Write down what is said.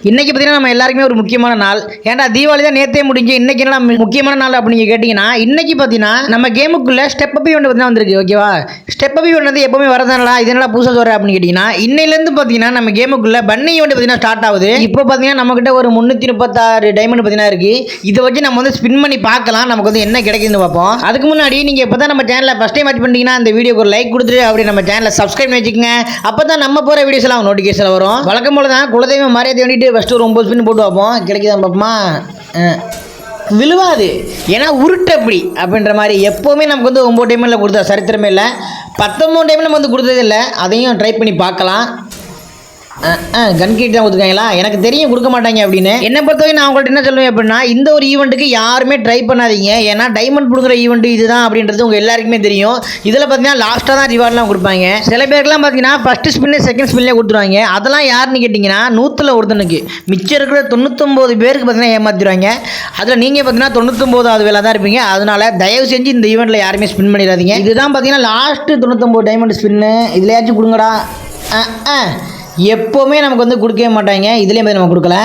இன்னைக்கு பார்த்தீங்கன்னா நம்ம எல்லாருக்குமே ஒரு முக்கியமான நாள். ஏன்டா தீபாவளி தான் நேத்தே முடிஞ்சு, இன்னைக்கு என்ன முக்கியமான நாள் அப்படின்னு கேட்டிங்கன்னா, இன்னைக்கு பார்த்தீங்கன்னா நம்ம கேமுக்குள்ள ஸ்டெப் அப் ஈவெண்ட் தான் வந்திருக்கு. ஓகேவா? ஸ்டெப் அப் ஈவெண்ட் வந்து எப்பவுமே வரதானடா, இது என்னடா புதுசாக வர அப்படின்னு கேட்டிங்கன்னா, இன்னையிலேருந்து பார்த்தீங்கன்னா நம்ம கேமுக்குள்ள பன்னி ஈவெண்ட் பார்த்தீங்கன்னா ஸ்டார்ட் ஆகுது. இப்போ பார்த்தீங்கன்னா நம்மகிட்ட ஒரு 336 டைமண்ட் பார்த்தீங்கன்னா இருக்கு. இதை வச்சு நம்ம வந்து ஸ்பின் பண்ணி பார்க்கலாம், நமக்கு வந்து என்ன கிடைக்குதுன்னு பார்ப்போம். அதுக்கு முன்னாடி நீங்கள் இப்போ தான் நம்ம சேனலை ஃபஸ்ட் டைம் வாட்ச் பண்ணிட்டீங்கன்னா அந்த வீடியோக்கு ஒரு லைக் கொடுத்துட்டு அப்படி நம்ம சேனலை சப்ஸ்கிரைப் பண்ணி வச்சுக்கோங்க. அப்போ தான் நம்ம போகிற வீடியோஸ் எல்லாம் நோட்டிஃபிகேஷன் வரும். வழக்கம் போல தான் குலதெய்வம் மரியாதை வேண்டிட்டு ஃபஸ்ட்டு ஒரு 9 ஸ்பின் போட்டு பார்ப்போம். கிடைக்குதான் பார்ப்போமா? விழுவாது, ஏன்னா உருட்டு அப்படி அப்படின்ற மாதிரி. எப்போவுமே நமக்கு வந்து 9 டைமில் கொடுத்தா சரித்திரமே இல்லை. 19 டைமில் நம்ம வந்து கொடுத்தது இல்லை. அதையும் ட்ரை பண்ணி பார்க்கலாம். கன் கிட் தான் கொடுத்துருக்காங்களா? எனக்கு தெரியும் கொடுக்க மாட்டாங்க அப்படின்னு. என்னை பொறுத்தவரைக்கும் நான் உங்கள்கிட்ட என்ன சொல்லுவேன் அப்படின்னா, இந்த ஒரு ஈவெண்ட்டுக்கு யாருமே ட்ரை பண்ணாதீங்க. ஏன்னா டைமண்ட் கொடுக்குற ஈவெண்ட் இதுதான் அப்படின்றது உங்கள் எல்லாருக்குமே தெரியும். இதில் பார்த்தீங்கன்னா லாஸ்ட்டாக தான் ரிவார்ட்லாம் கொடுப்பாங்க. சில பேருக்குலாம் பார்த்தீங்கன்னா ஃபஸ்ட்டு ஸ்பின்னு செகண்ட் ஸ்பின்லேயே கொடுத்துருவாங்க. அதெல்லாம் யாருன்னு கேட்டிங்கன்னா 100ல் ஒருத்தனுக்கு. மிச்சம் இருக்கிற 99 பேருக்கு பார்த்தீங்கன்னா ஏமாற்றிடுவாங்க. அதில் நீங்கள் பார்த்தீங்கன்னா 99வது வேலை தான் இருப்பீங்க. அதனால் தயவு செஞ்சு இந்த ஈவெண்ட்டில் யாருமே ஸ்பின் பண்ணிடாதீங்க. இதுதான் பார்த்தீங்கன்னா லாஸ்ட்டு 99 டைமண்ட் ஸ்பின்னு. இதுலையாச்சும் கொடுங்கடா. எப்போவுமே நமக்கு வந்து கொடுக்கவே மாட்டாங்க. இதுலேயும் நம்ம கொடுக்கல.